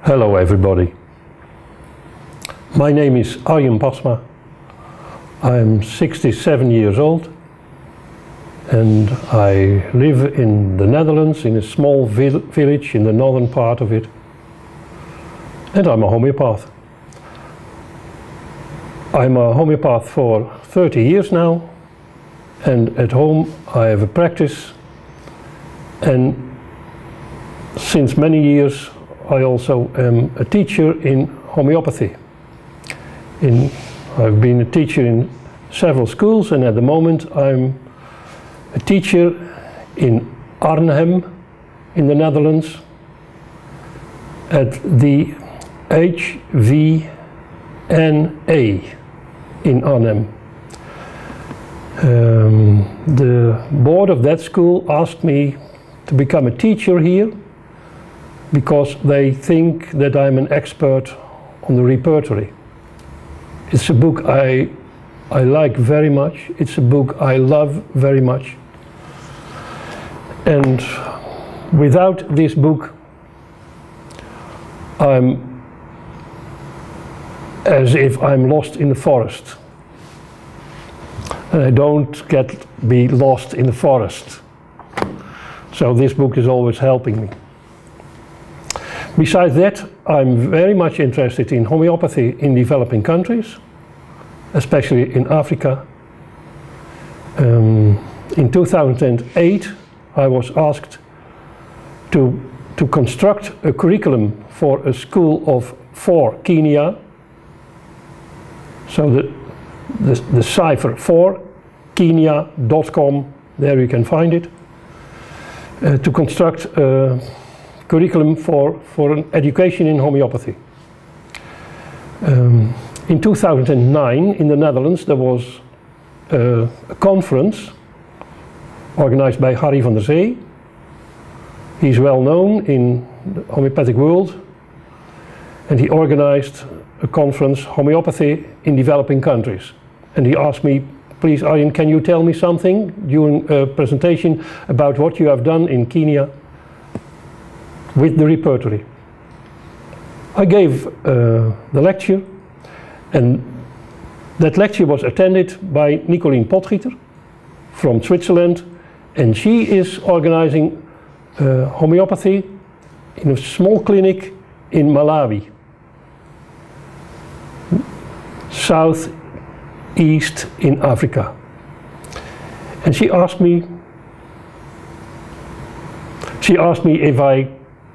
Hello everybody. My name is Arjen Pasma. I'm 67 years old and I live in the Netherlands in a small village in the northern part of it, and I'm a homeopath. I'm a homeopath for 30 years now, and at home I have a practice, and since many years I also am a teacher in homeopathy. I've been a teacher in several schools, and at the moment I'm a teacher in Arnhem in the Netherlands at the HVNA in Arnhem. The board of that school asked me to become a teacher here because they think that I'm an expert on the Repertory. It's a book I like very much. It's a book I love very much. And without this book, I'm as if I'm lost in the forest. And I don't be lost in the forest. So this book is always helping me. Besides that, I'm very much interested in homeopathy in developing countries, especially in Africa. In 2008, I was asked to construct a curriculum for a school of 4 Kenya. So the cipher 4 Kenya.com, there you can find it, to construct a curriculum for an education in homeopathy. In 2009 in the Netherlands there was a conference organized by Harry van der Zee. He's well known in the homeopathic world, and he organized a conference, Homeopathy in Developing Countries. And he asked me, please Arjen, can you tell me something during a presentation about what you have done in Kenya with the Repertory. I gave the lecture, and that lecture was attended by Nicolien Potgieter from Switzerland, and she is organizing homeopathy in a small clinic in Malawi, southeast in Africa. And she asked me if I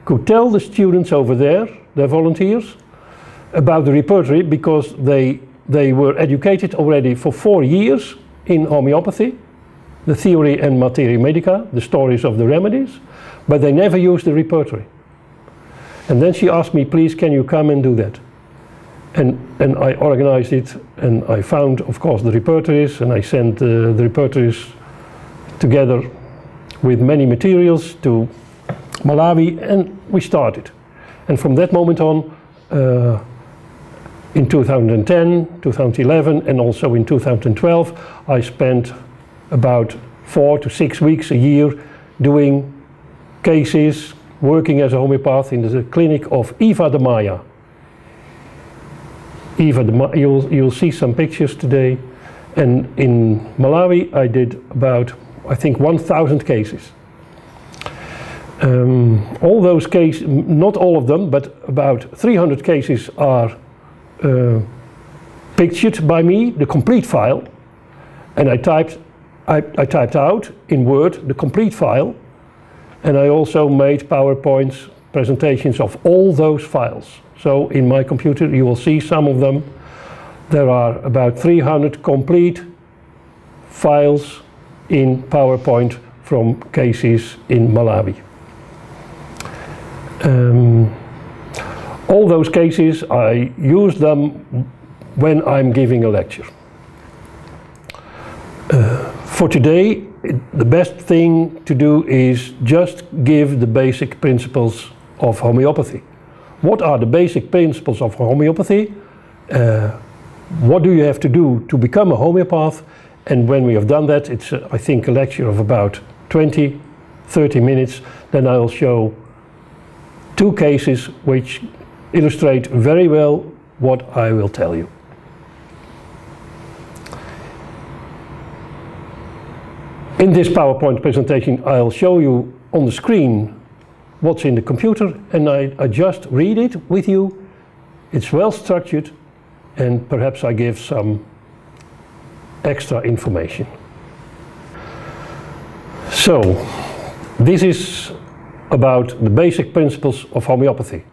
could tell the students over there, the volunteers, about the Repertory, because they were educated already for 4 years in homeopathy, the theory and materia medica, the stories of the remedies, but they never used the Repertory. And then she asked me, please can you come and do that? And I organized it, and I found of course the Repertories, and I sent the Repertories together with many materials to Malawi, and we started. And from that moment on, in 2010, 2011 and also in 2012, I spent about 4 to 6 weeks a year doing cases, working as a homeopath in the clinic of Eva De Maya. Eva De Maya, you'll see some pictures today. And in Malawi I did about, I think, 1,000 cases. All those cases, not all of them, but about 300 cases are pictured by me, the complete file, and I typed out in Word the complete file, and I also made PowerPoint presentations of all those files. So in my computer you will see some of them. There are about 300 complete files in PowerPoint from cases in Malawi. All those cases, I use them when I'm giving a lecture. For today, the best thing to do is just give the basic principles of homeopathy. What are the basic principles of homeopathy? What do you have to do to become a homeopath? And when we have done that, it's I think a lecture of about 20-30 minutes. Then I'll show 2 cases which illustrate very well what I will tell you. In this PowerPoint presentation I'll show you on the screen what's in the computer, and I just read it with you. It's well structured, and perhaps I give some extra information. So, this is about the basic principles of homeopathy.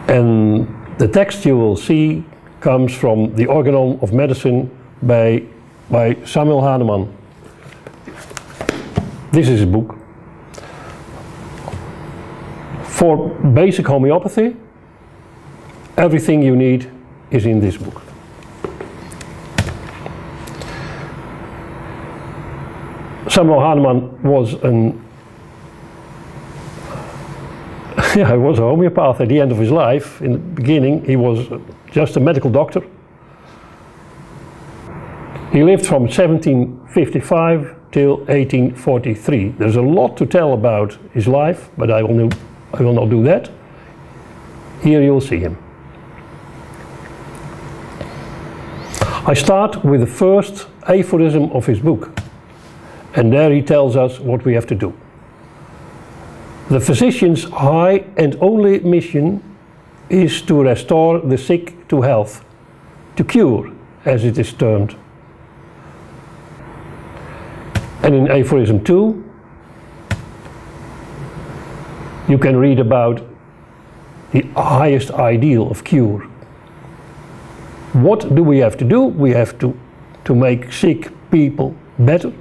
And the text you will see comes from the Organon of Medicine by Samuel Hahnemann. This is a book. For basic homeopathy, everything you need is in this book. Samuel Hahnemann was he was a homeopath at the end of his life. In the beginning he was just a medical doctor. He lived from 1755 till 1843. There's a lot to tell about his life, but I will not do that. Here you'll see him. I start with the first aphorism of his book, and there he tells us what we have to do. The physician's high and only mission is to restore the sick to health, to cure, as it is termed. And in aphorism 2, you can read about the highest ideal of cure. What do we have to do? We have to make sick people better.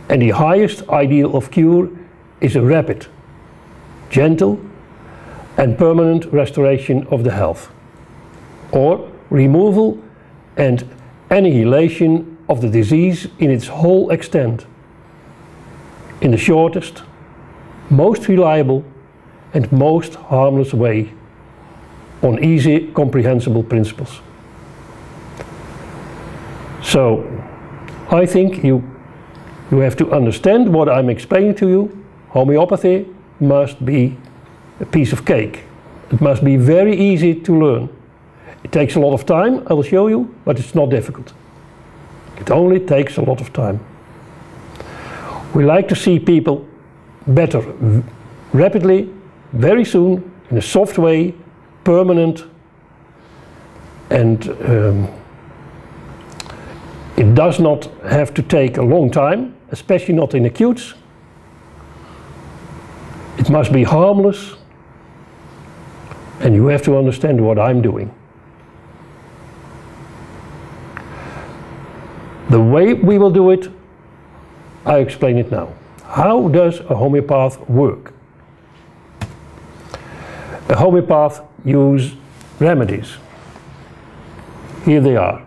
And the highest ideal of cure is a rapid, gentle and permanent restoration of the health, or removal and annihilation of the disease in its whole extent, in the shortest, most reliable and most harmless way, on easy comprehensible principles. So I think you have to understand what I'm explaining to you. Homeopathy must be a piece of cake. It must be very easy to learn. It takes a lot of time, I will show you, but it's not difficult. It only takes a lot of time. We like to see people better rapidly, very soon, in a soft way, permanent, and it does not have to take a long time, especially not in acutes. It must be harmless, and you have to understand what I'm doing. The way we will do it, I explain it now. How does a homeopath work? A homeopath uses remedies. Here they are.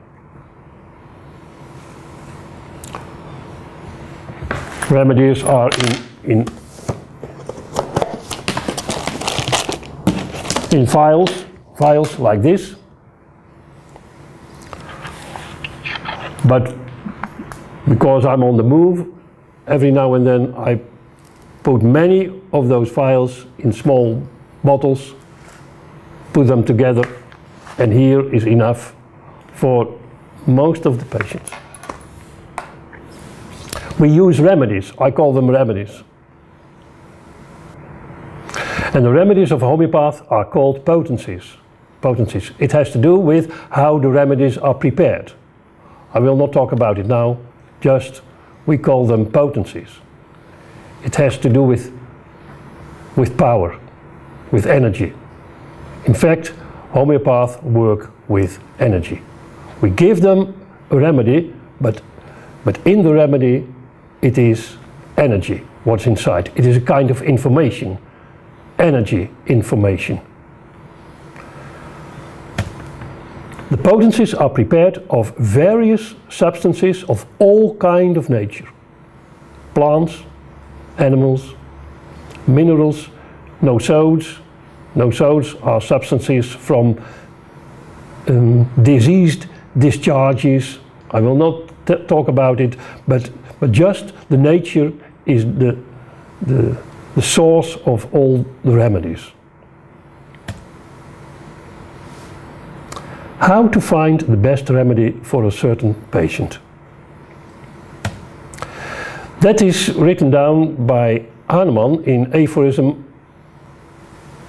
Remedies are in vials like this. But because I'm on the move, every now and then I put many of those vials in small bottles, put them together, and here is enough for most of the patients. We use remedies. I call them remedies. And the remedies of a homeopath are called potencies. Potencies. It has to do with how the remedies are prepared. I will not talk about it now, just we call them potencies. It has to do with power, with energy. In fact, homeopaths work with energy. We give them a remedy, but in the remedy it is energy, what's inside. It is a kind of information, energy information. The potencies are prepared of various substances of all kind of nature. Plants, animals, minerals, nosodes. Nosodes are substances from diseased discharges. I will not talk about it, but just the nature is the the source of all the remedies. How to find the best remedy for a certain patient. That is written down by Hahnemann in aphorism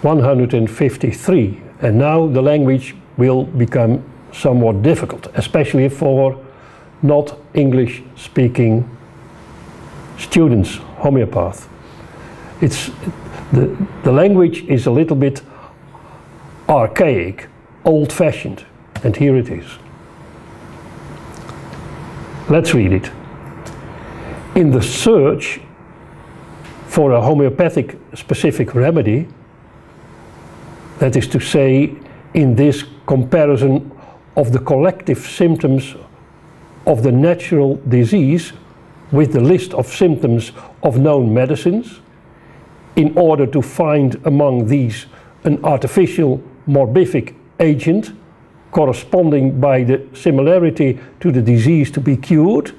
153, and now the language will become somewhat difficult, especially for not English speaking students, homeopath. The language is a little bit archaic, old-fashioned, and here it is. Let's read it. In the search for a homeopathic specific remedy, that is to say, in this comparison of the collective symptoms of the natural disease with the list of symptoms of known medicines, in order to find among these an artificial morbific agent corresponding by the similarity to the disease to be cured,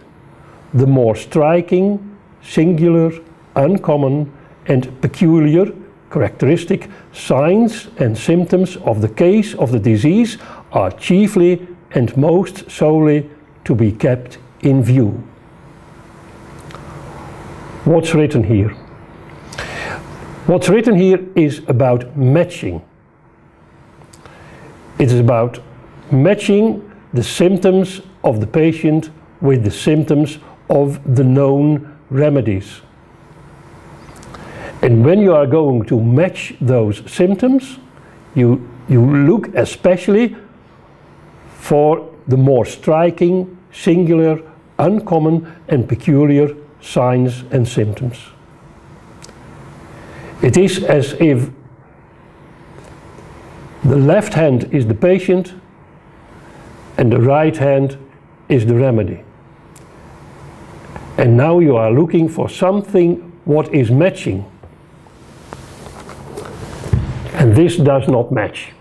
the more striking, singular, uncommon, and peculiar characteristic signs and symptoms of the case of the disease are chiefly and most solely to be kept in view. What's written here? What's written here is about matching. It is about matching the symptoms of the patient with the symptoms of the known remedies. And when you are going to match those symptoms, you look especially for the more striking, singular, uncommon and peculiar signs and symptoms. It is as if the left hand is the patient and the right hand is the remedy. And now you are looking for something what is matching. And this does not match.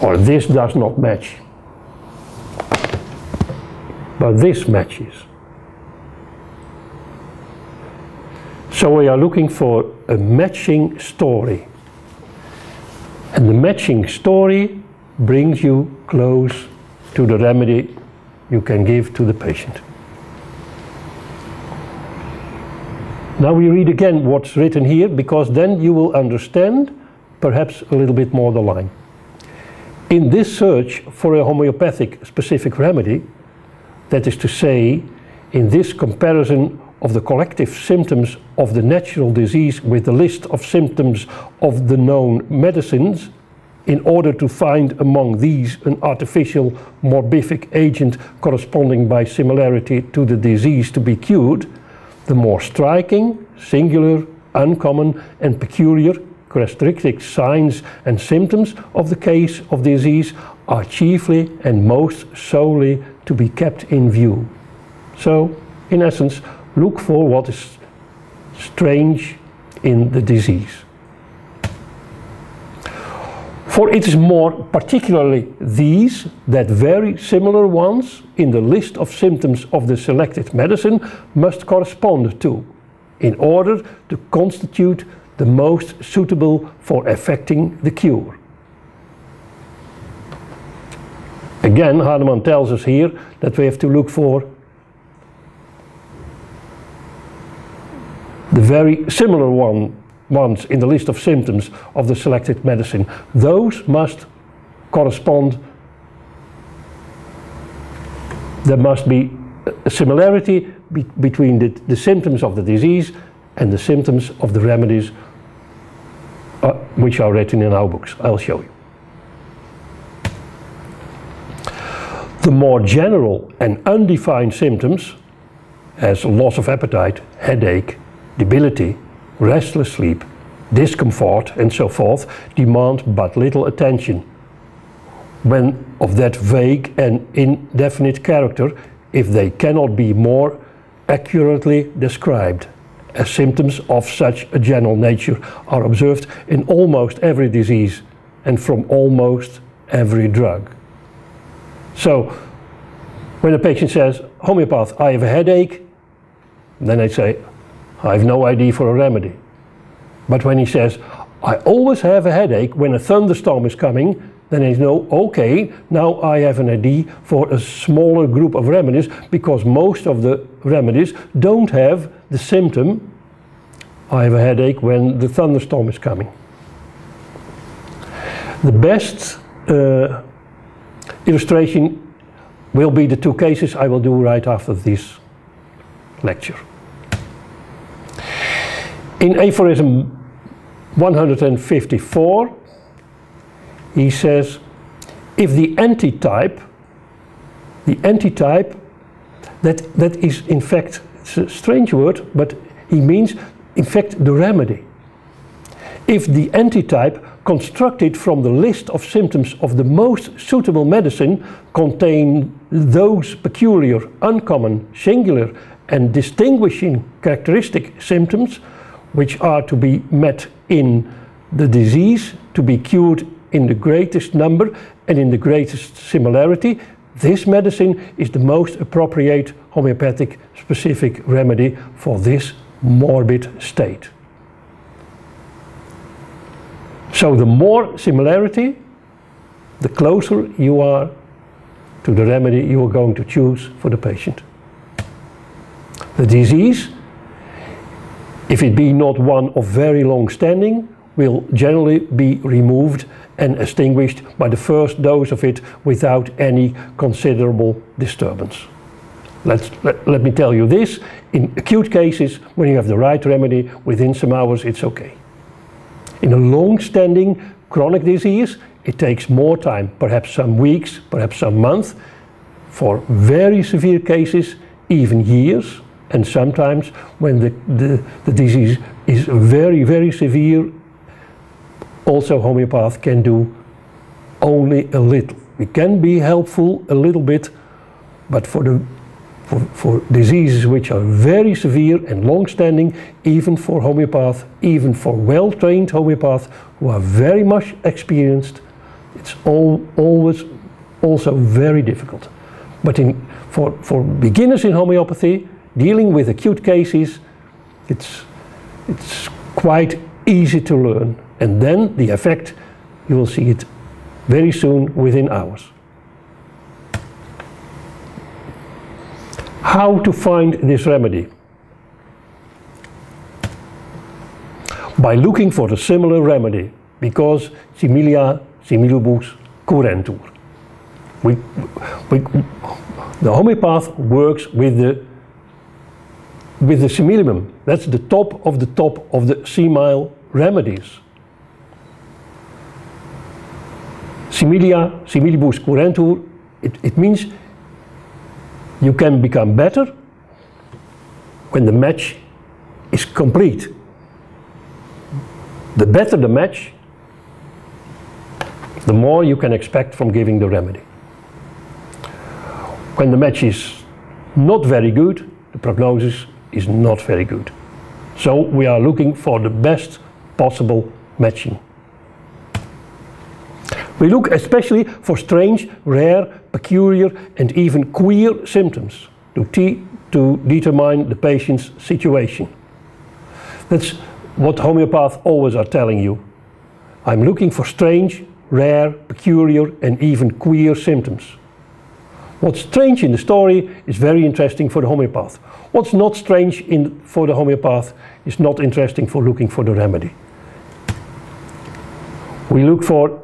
Or this does not match. But this matches. So we are looking for a matching story. And the matching story brings you close to the remedy you can give to the patient. Now we read again what's written here, because then you will understand perhaps a little bit more the line. In this search for a homeopathic specific remedy, that is to say, in this comparison of the collective symptoms of the natural disease with the list of symptoms of the known medicines, in order to find among these an artificial morbific agent corresponding by similarity to the disease to be cured, the more striking, singular, uncommon and peculiar characteristic signs and symptoms of the case of disease are chiefly and most solely to be kept in view. So, in essence, look for what is strange in the disease. For it is more particularly these that very similar ones in the list of symptoms of the selected medicine must correspond to, in order to constitute the most suitable for effecting the cure. Again, Hahnemann tells us here that we have to look for the very similar ones in the list of symptoms of the selected medicine. Those must correspond. There must be a similarity between the symptoms of the disease and the symptoms of the remedies which are written in our books. I'll show you. The more general and undefined symptoms, as loss of appetite, headache, debility, restless sleep, discomfort and so forth, demand but little attention, when of that vague and indefinite character, if they cannot be more accurately described, as symptoms of such a general nature are observed in almost every disease and from almost every drug. So, when a patient says, homeopath, I have a headache, then I say, I have no idea for a remedy. But when he says, I always have a headache when a thunderstorm is coming, then I know, okay, now I have an idea for a smaller group of remedies, because most of the remedies don't have the symptom, I have a headache when the thunderstorm is coming. The best illustration will be the two cases I will do right after this lecture. In aphorism 154, he says, if the antitype, that is in fact, it's a strange word, but he means in fact the remedy. If the antitype constructed from the list of symptoms of the most suitable medicine contain those peculiar, uncommon, singular and distinguishing characteristic symptoms which are to be met in the disease, to be cured in the greatest number and in the greatest similarity, this medicine is the most appropriate homeopathic specific remedy for this morbid state. So the more similarity, the closer you are to the remedy you are going to choose for the patient. The disease, if it be not one of very long standing, will generally be removed and extinguished by the first dose of it without any considerable disturbance. Let me tell you this, in acute cases, when you have the right remedy, within some hours it's okay. In a long-standing chronic disease, it takes more time, perhaps some weeks, perhaps some months. For very severe cases, even years, and sometimes when the disease is very, very severe, also homeopath can do only a little. We can be helpful a little bit, but for diseases which are very severe and long-standing, even for homeopath, even for well-trained homeopaths who are very much experienced, it's always also very difficult. But for beginners in homeopathy, dealing with acute cases, it's quite easy to learn. And then the effect, you will see it very soon, within hours. How to find this remedy? By looking for a similar remedy, because similia similibus curantur. The homeopath works with the simillimum. That's the top of the simile remedies. Similia similibus curantur, it means you can become better when the match is complete. The better the match, the more you can expect from giving the remedy. When the match is not very good, the prognosis is not very good. So we are looking for the best possible matching. We look especially for strange, rare, peculiar and even queer symptoms to determine the patient's situation. That's what homeopaths always are telling you. I'm looking for strange, rare, peculiar and even queer symptoms. What's strange in the story is very interesting for the homeopath. What's not strange for the homeopath is not interesting for looking for the remedy. We look for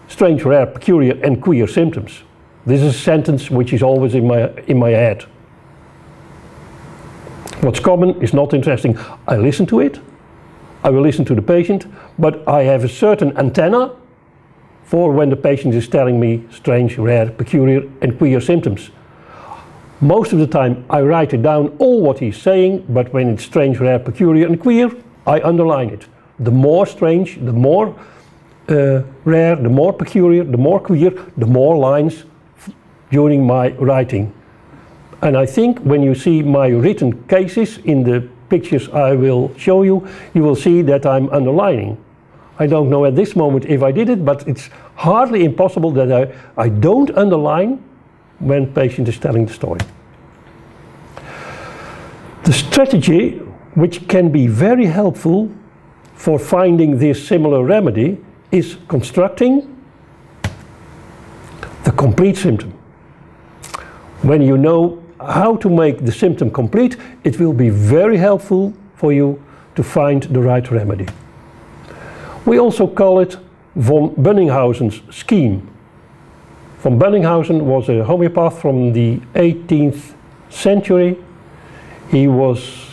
strange, rare, peculiar and queer symptoms. This is a sentence which is always in my head. What's common is not interesting. I listen to it, I will listen to the patient, but I have a certain antenna for when the patient is telling me strange, rare, peculiar and queer symptoms. Most of the time I write it down, all what he's saying, but when it's strange, rare, peculiar and queer, I underline it. The more strange, the more rare, the more peculiar, the more queer, the more lines during my writing. And I think when you see my written cases in the pictures I will show you, you will see that I'm underlining. I don't know at this moment if I did it, but it's hardly impossible that I don't underline when patient is telling the story. The strategy which can be very helpful for finding this similar remedy, is constructing the complete symptom. When you know how to make the symptom complete, it will be very helpful for you to find the right remedy. We also call it von Bunninghausen's scheme. Von Bunninghausen was a homeopath from the 18th century. He was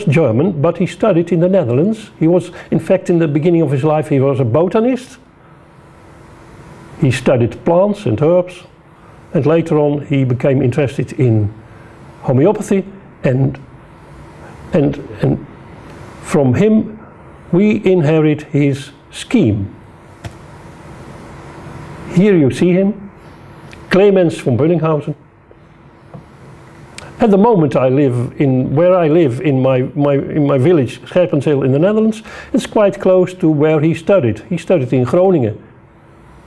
German, but he studied in the Netherlands. He was, in fact, in the beginning of his life, he was a botanist. He studied plants and herbs, and later on he became interested in homeopathy, and from him we inherit his scheme. Here you see him, Clemens von Bunninghausen. At the moment where I live in my village, Scherpenzeel in the Netherlands, it's quite close to where he studied. He studied in Groningen,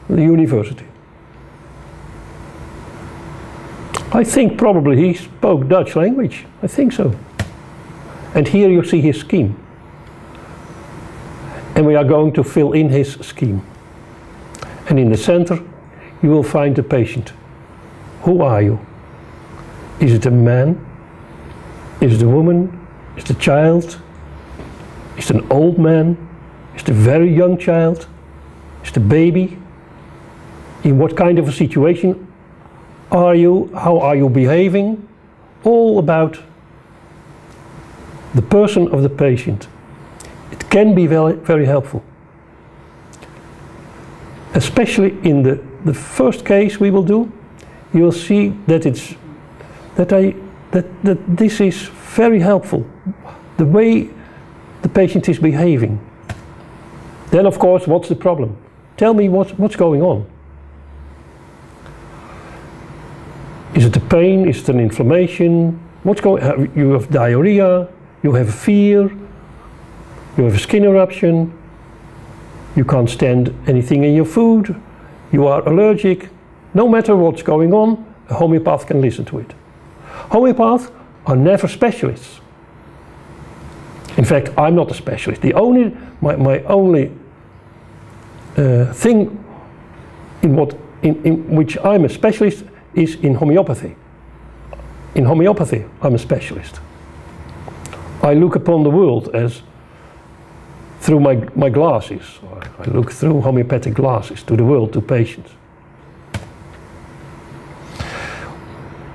the university. I think probably he spoke Dutch language. I think so. And here you see his scheme. And we are going to fill in his scheme. And in the center you will find the patient. Who are you? Is it a man? Is it a woman? Is it a child? Is it an old man? Is it a very young child? Is it a baby? In what kind of a situation are you? How are you behaving? All about the person of the patient. It can be very helpful. Especially in the first case we will do, you will see that that this is very helpful. The way the patient is behaving. Then of course, what's the problem? Tell me what's going on. Is it a pain? Is it an inflammation? You have diarrhea, you have fear, you have a skin eruption, you can't stand anything in your food, you are allergic. No matter what's going on, a homeopath can listen to it. Homeopaths are never specialists. In fact, I'm not a specialist. My only thing in which I'm a specialist is in homeopathy. In homeopathy, I'm a specialist. I look upon the world as through my glasses. I look through homeopathic glasses to the world, to patients.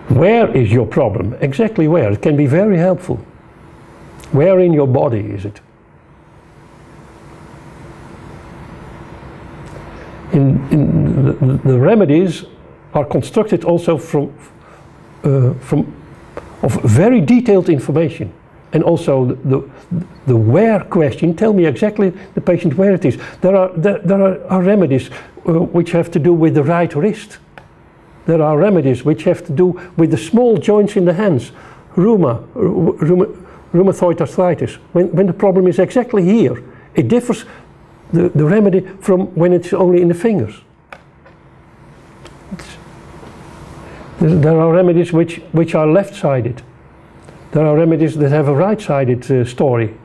Where is your problem? Exactly where? It can be very helpful. Where in your body is it? The remedies are constructed also from very detailed information, and also the where question. Tell me exactly the patient where it is. There are remedies which have to do with the right wrist. There are remedies which have to do with the small joints in the hands, rheumatoid arthritis. When the problem is exactly here, it differs the remedy from when it's only in the fingers. There are remedies which are left-sided. There are remedies that have a right-sided story.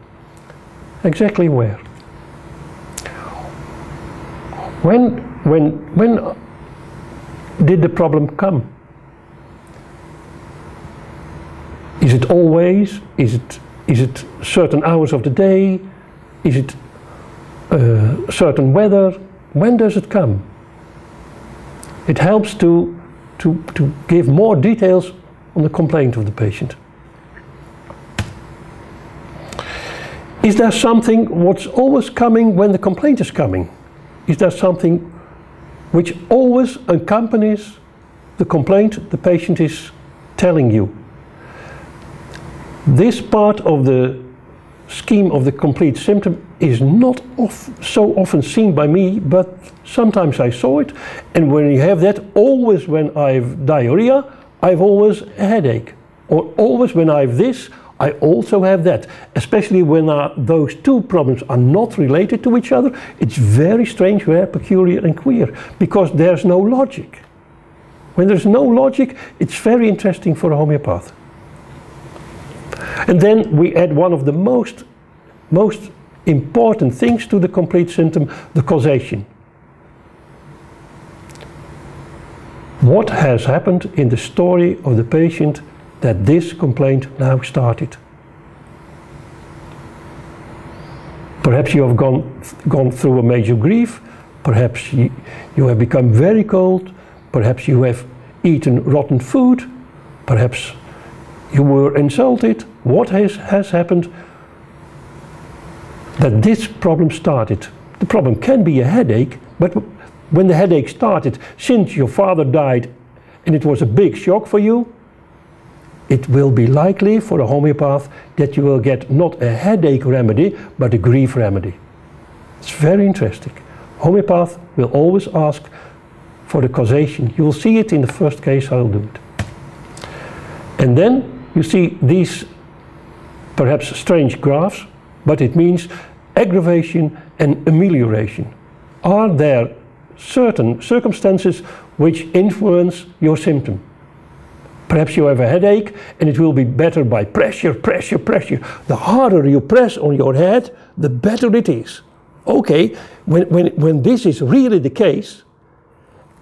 Exactly where? When did the problem come? Is it always? Is it certain hours of the day? Is it certain weather? When does it come? It helps to give more details on the complaint of the patient. Is there something what's always coming when the complaint is coming? Is there something which always accompanies the complaint the patient is telling you? This part of the scheme of the complete symptom is not so often seen by me, but sometimes I saw it. And when you have that, always when I have diarrhea, I have always a headache. Or always when I have this, I also have that. Especially when those two problems are not related to each other, it's very strange, rare, peculiar and queer, because there's no logic. When there's no logic, it's very interesting for a homeopath. And then we add one of the most important things to the complete symptom, the causation. What has happened in the story of the patient that this complaint now started? Perhaps you have gone through a major grief, perhaps you have become very cold, perhaps you have eaten rotten food, perhaps you were insulted. What has happened that this problem started? The problem can be a headache, but when the headache started, since your father died and it was a big shock for you, it will be likely for a homeopath that you will get not a headache remedy, but a grief remedy. It's very interesting. Homeopath will always ask for the causation. You will see it in the first case I'll do it. And then you see these perhaps strange graphs, but it means aggravation and amelioration. Are there certain circumstances which influence your symptom? Perhaps you have a headache and it will be better by pressure, pressure, pressure. The harder you press on your head, the better it is. Okay, when this is really the case,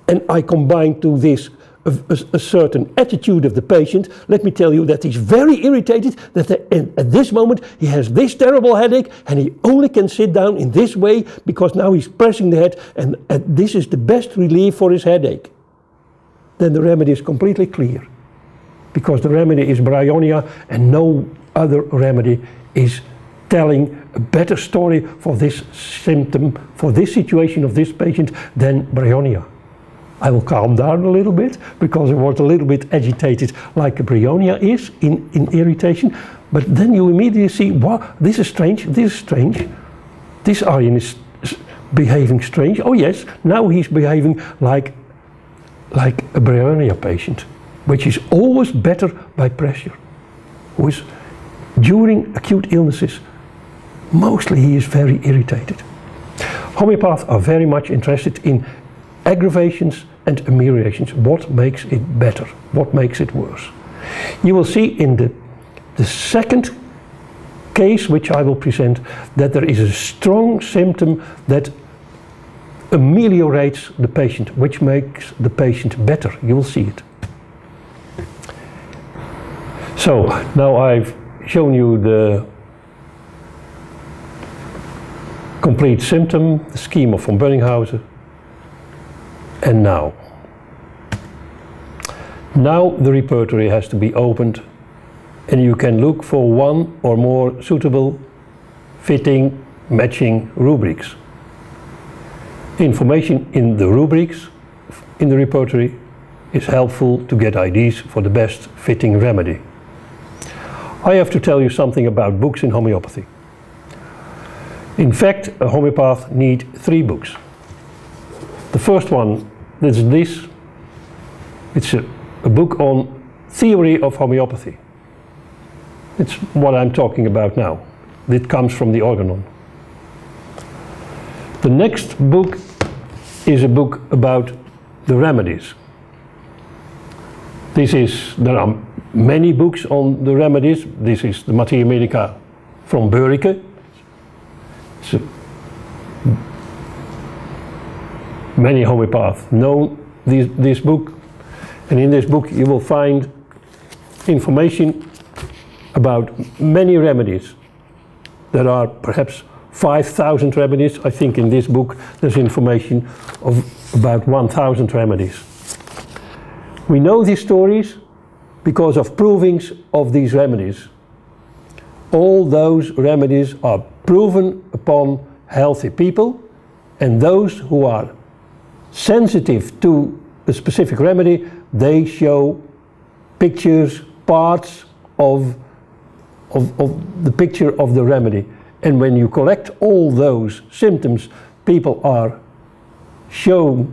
and I combine to this a certain attitude of the patient, let me tell you that he's very irritated that at this moment he has this terrible headache and he only can sit down in this way because now he's pressing the head and this is the best relief for his headache. Then the remedy is completely clear, because the remedy is bryonia and no other remedy is telling a better story for this symptom, for this situation of this patient than bryonia. I will calm down a little bit because I was a little bit agitated like a bryonia is in irritation, but then you immediately see, wow, this is strange, this is strange. This Arjen is behaving strange. Oh yes, now he's behaving like a bryonia patient, which is always better by pressure. Who is during acute illnesses, mostly he is very irritated. Homeopaths are very much interested in aggravations and ameliorations. What makes it better? What makes it worse? You will see in the second case which I will present that there is a strong symptom that ameliorates the patient, which makes the patient better. You will see it. So now I've shown you the complete symptom, the scheme of von Bönninghausen, and now the repertory has to be opened and you can look for one or more suitable, fitting, matching rubrics. Information in the rubrics in the repertory is helpful to get ideas for the best fitting remedy. I have to tell you something about books in homeopathy. In fact, a homeopath needs 3 books. The first one is this. It's a book on theory of homeopathy. It's what I'm talking about now. It comes from the Organon. The next book is a book about the remedies. There are many books on the remedies. This is the Materia Medica from Börike. Many homeopaths know this book, and in this book you will find information about many remedies. There are perhaps 5,000 remedies. I think in this book there's information of about 1,000 remedies. We know these stories because of provings of these remedies. All those remedies are proven upon healthy people, and those who are sensitive to a specific remedy, they show pictures, parts of the picture of the remedy. And when you collect all those symptoms people are showing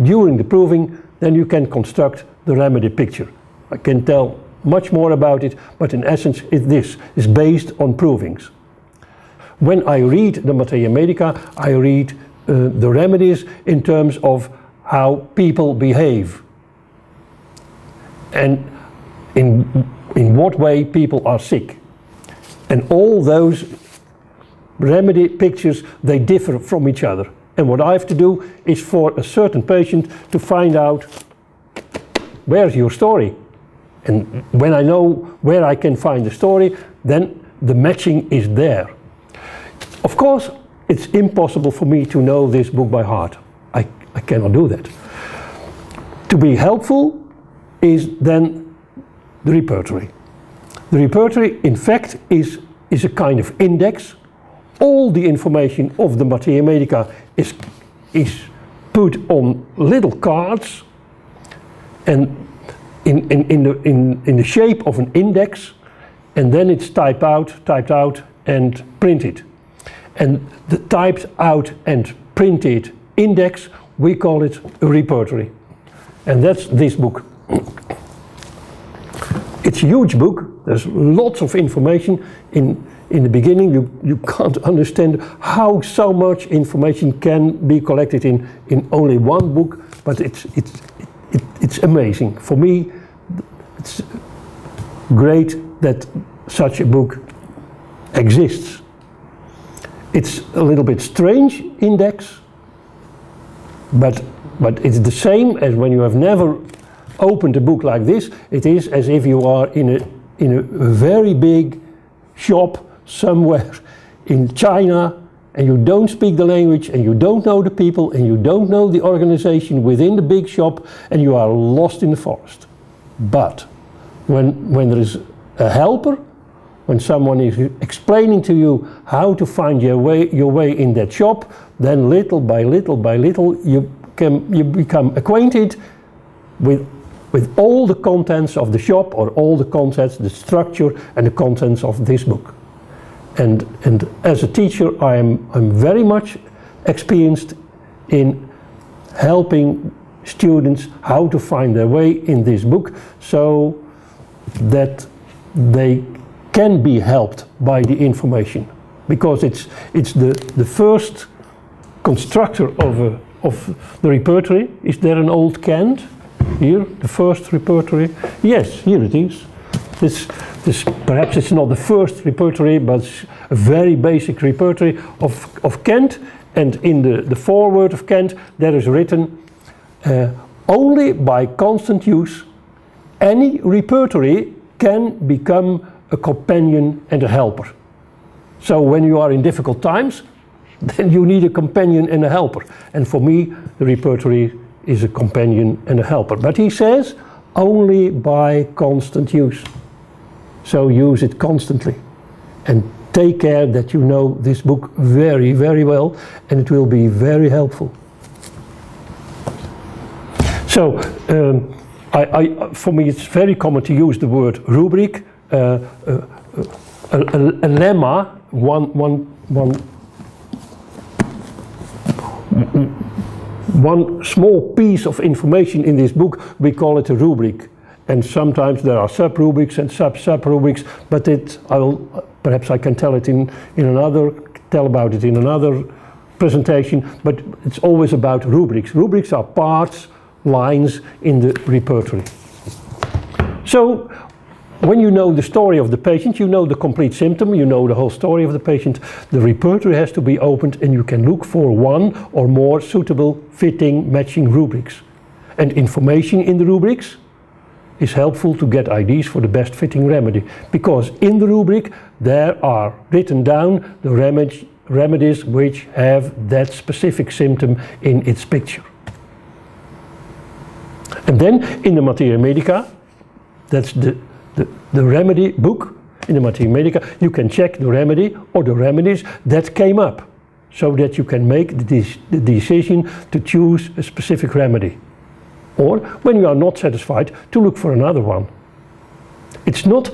during the proving, then you can construct the remedy picture. I can tell much more about it, but in essence this is based on provings. When I read the Materia Medica, I read the remedies in terms of how people behave. And in what way people are sick. And all those remedy pictures, they differ from each other. And what I have to do is for a certain patient to find out where's your story. And when I know where I can find the story, then the matching is there. Of course, it's impossible for me to know this book by heart. I cannot do that. To be helpful is then the repertory. The repertory, in fact, is a kind of index. All the information of the materia medica is put on little cards and in the shape of an index, and then it's typed out and printed. And the typed out and printed index, we call it a repertory. And that's this book. It's a huge book. There's lots of information. In the beginning you can't understand how so much information can be collected in only one book, but it's amazing. For me, it's great that such a book exists. It's a little bit strange index, but it's the same as when you have never opened a book like this. It is as if you are in a very big shop somewhere in China, and you don't speak the language, and you don't know the people, and you don't know the organization within the big shop, and you are lost in the forest. But when there is a helper, when someone is explaining to you how to find your way in that shop, then little by little you become acquainted with all the contents of the shop, or all the contents, the structure and the contents of this book. And as a teacher, I'm very much experienced in helping students how to find their way in this book, so that they can be helped by the information, because it's the first constructor of the repertory. Is there an old cant here? The first repertory? Yes, here it is. This perhaps it's not the first repertory, but it's a very basic repertory of Kent. And in the foreword of Kent, there is written, only by constant use, any repertory can become a companion and a helper. So when you are in difficult times, then you need a companion and a helper. And for me, the repertory is a companion and a helper. But he says, only by constant use. So use it constantly. And take care that you know this book very, very well, and it will be very helpful. So, for me it's very common to use the word rubric, a lemma, one small piece of information in this book, we call it a rubric. And sometimes there are sub-rubrics and sub-rubrics, but perhaps I can tell about it in another presentation, but it's always about rubrics. Rubrics are parts, lines in the repertory. So, when you know the story of the patient, you know the complete symptom, you know the whole story of the patient, the repertory has to be opened, and you can look for one or more suitable, fitting, matching rubrics. And information in the rubrics is helpful to get ideas for the best fitting remedy, because in the rubric there are written down the remedies which have that specific symptom in its picture. And then in the materia medica, that's the remedy book. In the materia medica you can check the remedy or the remedies that came up, so that you can make the decision to choose a specific remedy. Or, when you are not satisfied, to look for another one. It's not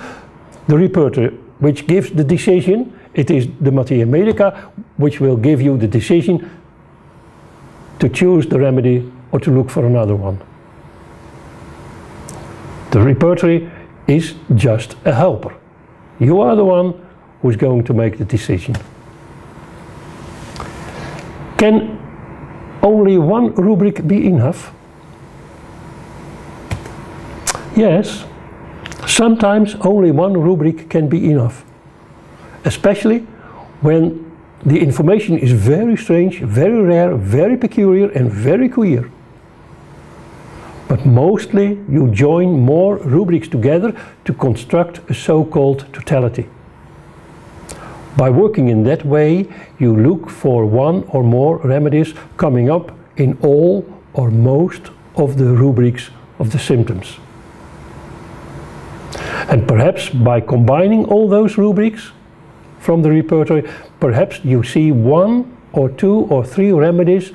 the repertory which gives the decision, it is the materia medica which will give you the decision to choose the remedy or to look for another one. The repertory is just a helper. You are the one who's going to make the decision. Can only one rubric be enough? Yes, Sometimes only one rubric can be enough, especially when the information is very strange, very rare, very peculiar and very queer. But mostly you join more rubrics together to construct a so-called totality. By working in that way, you look for one or more remedies coming up in all or most of the rubrics of the symptoms. And perhaps by combining all those rubrics from the repertory, perhaps you see one or two or three remedies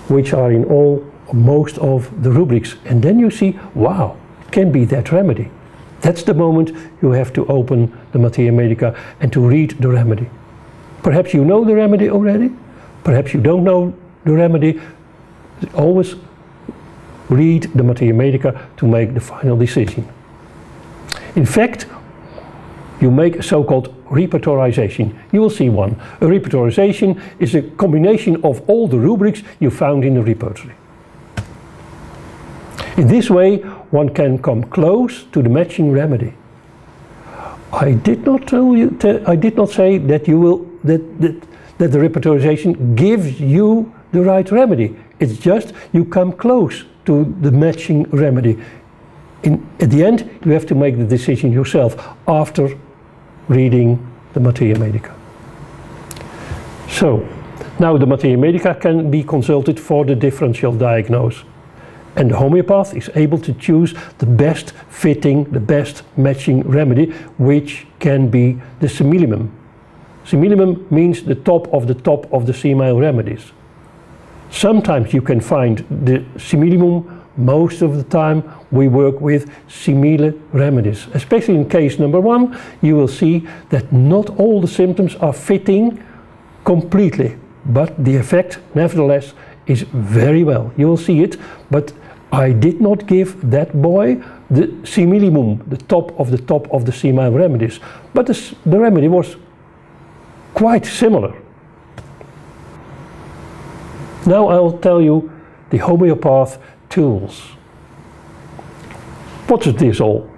which are in all or most of the rubrics. And then you see, wow, it can be that remedy. That's the moment you have to open the Materia Medica and to read the remedy. Perhaps you know the remedy already, perhaps you don't know the remedy. Always read the Materia Medica to make the final decision. In fact, you make a so-called repertorisation. You will see one. A repertorisation is a combination of all the rubrics you found in the repertory. In this way, one can come close to the matching remedy. I did not say that that the repertorisation gives you the right remedy. It's just you come close to the matching remedy. At the end, you have to make the decision yourself after reading the Materia Medica. So, now the Materia Medica can be consulted for the differential diagnosis. And the homeopath is able to choose the best fitting, the best matching remedy, which can be the similimum. Similimum means the top of the simile remedies. Sometimes you can find the similimum. Most of the time we work with simile remedies. Especially in case number 1, you will see that not all the symptoms are fitting completely, but the effect nevertheless is very well. You will see it, but I did not give that boy the similimum, the top of the simile remedies, but the remedy was quite similar. Now I'll tell you the homeopath tools. What is this all?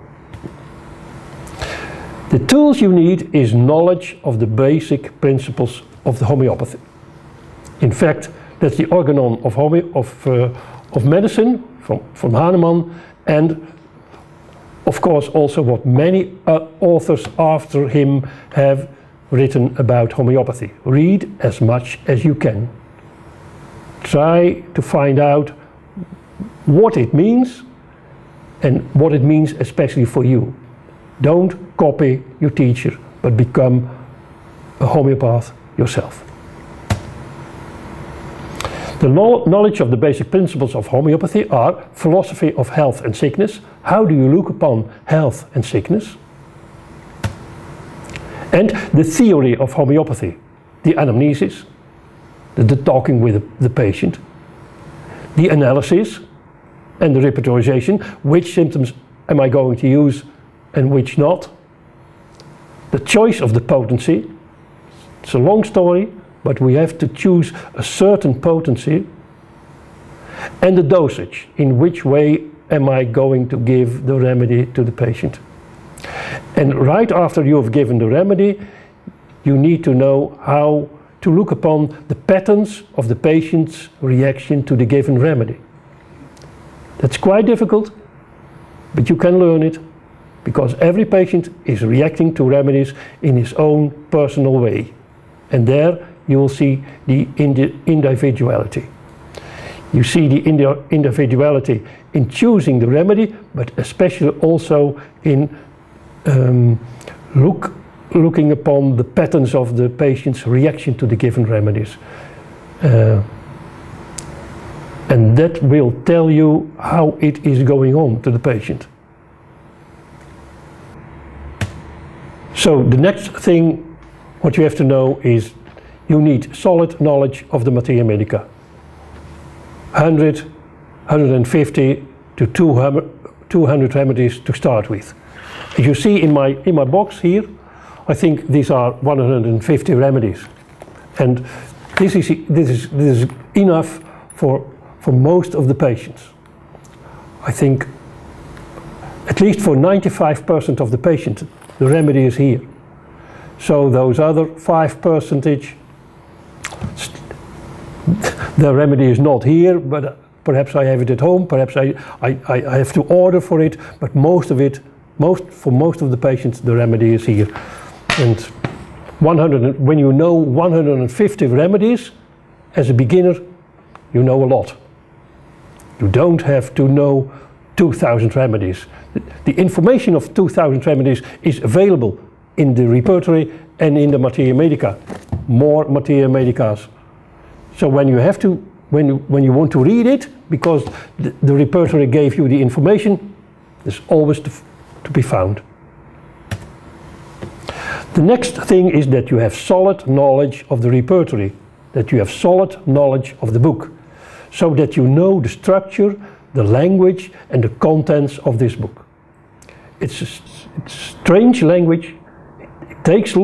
The tools you need is knowledge of the basic principles of the homeopathy. In fact, that's the organon of medicine from Hahnemann, and of course also what many authors after him have written about homeopathy. Read as much as you can. Try to find out what it means and what it means especially for you. Don't copy your teacher, but become a homeopath yourself. The knowledge of the basic principles of homeopathy are philosophy of health and sickness. How do you look upon health and sickness? And the theory of homeopathy, the anamnesis, the talking with the patient, the analysis and the repertorisation, which symptoms am I going to use and which not, the choice of the potency. It's a long story, but we have to choose a certain potency, and the dosage, in which way am I going to give the remedy to the patient. And right after you have given the remedy, you need to know how to look upon the patterns of the patient's reaction to the given remedy. That's quite difficult, but you can learn it, because every patient is reacting to remedies in his own personal way. And there you will see the individuality. You see the individuality in choosing the remedy, but especially also in looking upon the patterns of the patient's reaction to the given remedies. And that will tell you how it is going on to the patient. So the next thing what you have to know is you need solid knowledge of the Materia Medica. 100, 150 to 200 remedies to start with. As you see in my box here, I think these are 150 remedies, and this is enough for most of the patients. I think at least for 95% of the patient, the remedy is here. So those other 5%, the remedy is not here, but perhaps I have it at home, perhaps I have to order for it, but for most of the patients, the remedy is here. And when you know 150 remedies, as a beginner, you know a lot. You don't have to know 2,000 remedies. The information of 2,000 remedies is available in the Repertory and in the Materia Medica. More Materia Medicas. So when you have to, when you want to read it, because the Repertory gave you the information, it's always to be found. The next thing is that you have solid knowledge of the Repertory, that you have solid knowledge of the book, so that you know the structure, the language and the contents of this book. It's a strange language. It takes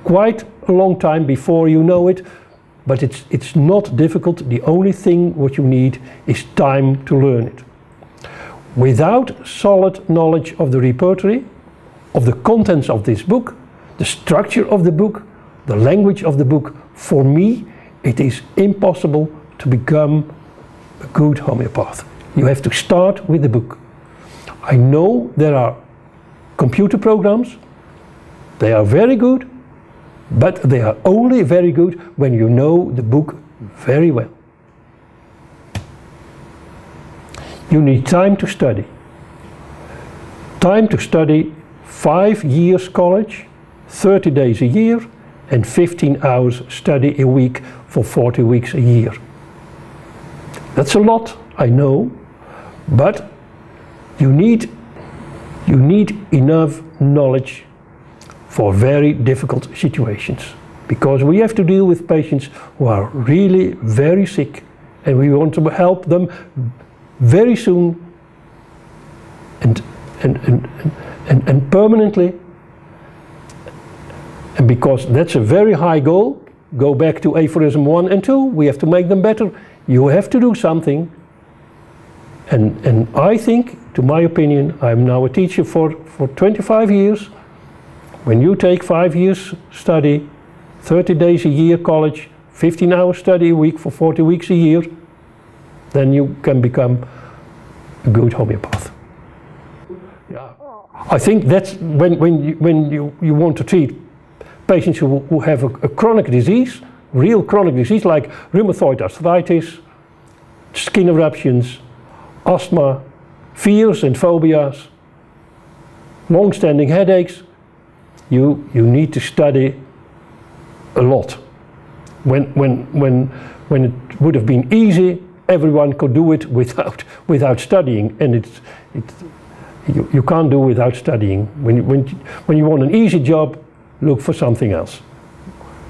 quite a long time before you know it, but it's not difficult. The only thing what you need is time to learn it. Without solid knowledge of the Repertory, of the contents of this book, the structure of the book, the language of the book, for me, it is impossible to become a good homeopath. You have to start with the book. I know there are computer programs, they are very good, but they are only very good when you know the book very well. You need time to study. Time to study 5 years college, 30 days a year, and 15 hours study a week for 40 weeks a year. That's a lot, I know, but you need enough knowledge for very difficult situations, because we have to deal with patients who are really very sick and we want to help them very soon and permanently. And because that's a very high goal, go back to aphorism 1 and 2, we have to make them better. You have to do something. And I think, to my opinion, I'm now a teacher for 25 years. When you take 5 years study, 30 days a year college, 15 hours study a week for 40 weeks a year, then you can become a good homeopath. Yeah. I think that's when you want to treat patients who have a chronic disease, real chronic disease like rheumatoid arthritis, skin eruptions, asthma, fears and phobias, long-standing headaches. You need to study a lot. When it would have been easy, everyone could do it without studying, and you can't do without studying. When you want an easy job, look for something else.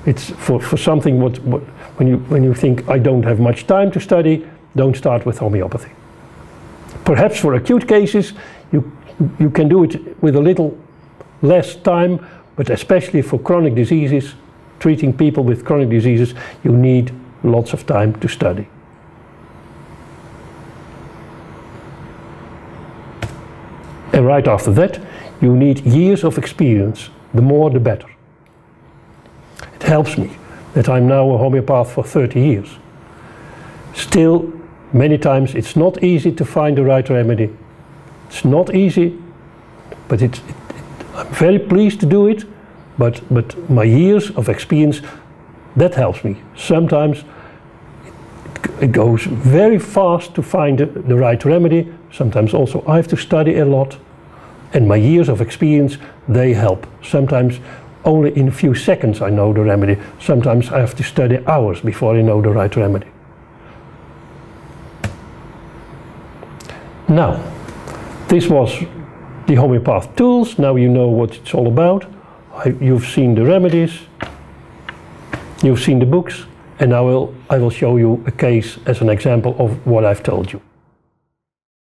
It's for something when you think I don't have much time to study, don't start with homeopathy. Perhaps for acute cases you can do it with a little less time, but especially for chronic diseases, treating people with chronic diseases, you need lots of time to study. And right after that, you need years of experience. The more, the better. It helps me that I'm now a homeopath for 30 years. Still, many times it's not easy to find the right remedy. It's not easy, but I'm very pleased to do it, but my years of experience, that helps me. Sometimes it goes very fast to find the right remedy. Sometimes also I have to study a lot. And my years of experience, they help. Sometimes only in a few seconds I know the remedy. Sometimes I have to study hours before I know the right remedy. Now, this was the homeopath tools. Now you know what it's all about. You've seen the remedies, you've seen the books, and I will show you a case as an example of what I've told you.